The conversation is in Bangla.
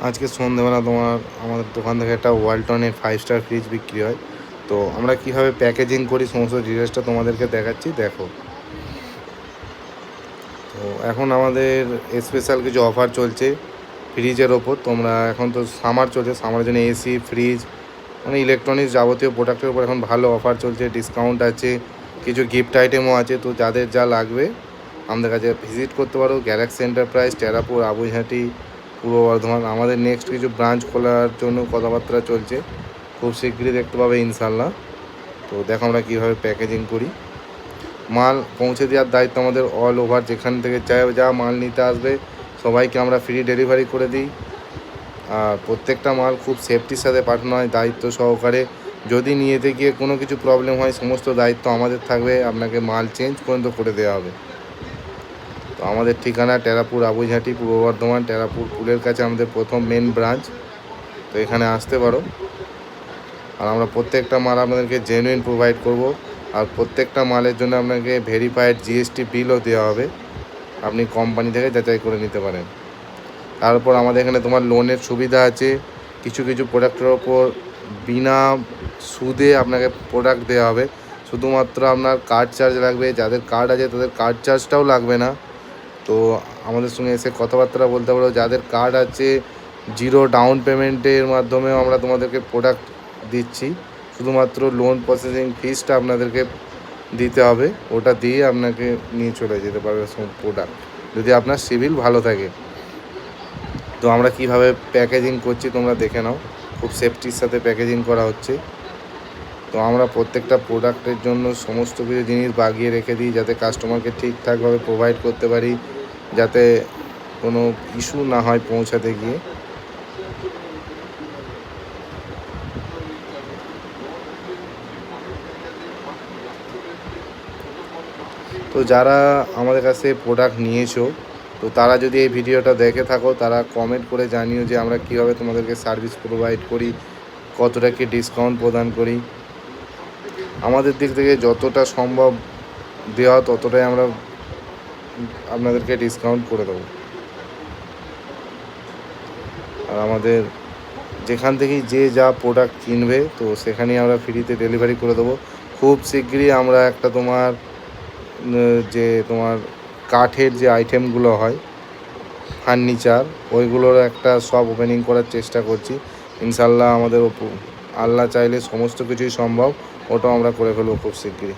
আজকে সন্ধ্যেবেলা তোমার আমাদের দোকান থেকে একটা ওয়ালটনের 5 স্টার ফ্রিজ বিক্রি হয়। তো আমরা কীভাবে প্যাকেজিং করি সমস্ত ডিটেলসটা তোমাদেরকে দেখাচ্ছি, দেখো। তো এখন আমাদের স্পেশাল কিছু অফার চলছে ফ্রিজের ওপর। তোমরা এখন তো সামার চলছে, সামারের জন্য এসি, ফ্রিজ, মানে ইলেকট্রনিক্স যাবতীয় প্রোডাক্টের উপর এখন ভালো অফার চলছে, ডিসকাউন্ট আছে, কিছু গিফট আইটেমও আছে। তো যাদের যা লাগবে আমাদের কাছে ভিজিট করতে পারো। গ্যালাক্সি এন্টারপ্রাইজ, টেরাপুর, আবুঝাটি, পূর্ব বর্ধমান। আমাদের নেক্সট কিছু ব্রাঞ্চ খোলার জন্য কথাবার্তা চলছে, খুব শীঘ্রই দেখতে পাবে ইনশাল্লাহ। তো দেখো আমরা কীভাবে প্যাকেজিং করি। মাল পৌঁছে দেওয়ার দায়িত্ব আমাদের অল ওভার, যেখান থেকে যা মাল নিতে আসবে সবাইকে আমরা ফ্রি ডেলিভারি করে দিই। আর প্রত্যেকটা মাল খুব সেফটির সাথে পাঠানো হয়, দায়িত্ব সহকারে। যদি নিয়েতে গিয়ে কোনো কিছু প্রবলেম হয় সমস্ত দায়িত্ব আমাদের থাকবে, আপনাকে মাল চেঞ্জ পর্যন্ত করে দেওয়া হবে। তো আমাদের ঠিকানা টেরাপুর, আবুঝাটি, পূর্ব বর্ধমান। টেরাপুর পুলের কাছে আমাদের প্রথম মেন ব্রাঞ্চ। তো এখানে আসতে পারো। আর আমরা প্রত্যেকটা মাল আপনাদেরকে জেনুইন প্রোভাইড করব। আর প্রত্যেকটা মালের জন্য আপনাকে ভেরিফাইড জিএসটি বিলও দেওয়া হবে, আপনি কোম্পানি থেকে যাচাই করে নিতে পারেন। তারপর আমাদের এখানে তোমার লোনের সুবিধা আছে। কিছু কিছু প্রোডাক্টের ওপর বিনা সুদে আপনাকে প্রোডাক্ট দেওয়া হবে। শুধুমাত্র আপনার কার্ড চার্জ লাগবে, যাদের কার্ড আছে তাদের কার্ড চার্জটাও লাগবে না। তো আমাদের সঙ্গে এসে কথাবার্তা বলতে পারো। যাদের কার্ড আছে, জিরো ডাউন পেমেন্টের মাধ্যমেও আমরা তোমাদেরকে প্রোডাক্ট দিচ্ছি। শুধুমাত্র লোন প্রসেসিং ফিসটা আপনাদেরকে দিতে হবে, ওটা দিয়ে আপনাকে নিয়ে চলে যেতে পারবে সব প্রোডাক্ট, যদি আপনার সিভিল ভালো থাকে। তো আমরা কিভাবে প্যাকেজিং করছি তোমরা দেখে নাও। খুব সেফটির সাথে প্যাকেজিং করা হচ্ছে। তো আমরা প্রত্যেকটা প্রোডাক্টের জন্য সমস্ত কিছু জিনিস বাগিয়ে রেখে দিই, যাতে কাস্টমারকে ঠিকঠাকভাবে প্রোভাইড করতে পারি, যাতে কোনো ইস্যু না হয় পৌঁছাতে গিয়ে। তো যারা আমাদের কাছে প্রোডাক্ট নিয়েছো, তো তারা যদি এই ভিডিওটা দেখে থাকো, তারা কমেন্ট করে জানিও যে আমরা কীভাবে তোমাদেরকে সার্ভিস প্রোভাইড করি, কতটা কি ডিসকাউন্ট প্রদান করি। আমাদের দিক থেকে যতটা সম্ভব দেওয়া ততটাই আমরা আপনাদেরকে ডিসকাউন্ট করে দেবো। আর আমাদের যেখান থেকেই যে যা প্রোডাক্ট কিনবে তো সেখানেই আমরা ফ্রিতে ডেলিভারি করে দেবো। খুব শীঘ্রই আমরা একটা তোমার কাঠের যে আইটেমগুলো হয় ফার্নিচার, ওইগুলোর একটা শপ ওপেনিং করার চেষ্টা করছি। ইনশাল্লাহ আমাদের আল্লাহ চাইলে সমস্ত কিছুই সম্ভব, ওটাও আমরা করে ফেলবো খুব শীঘ্রই।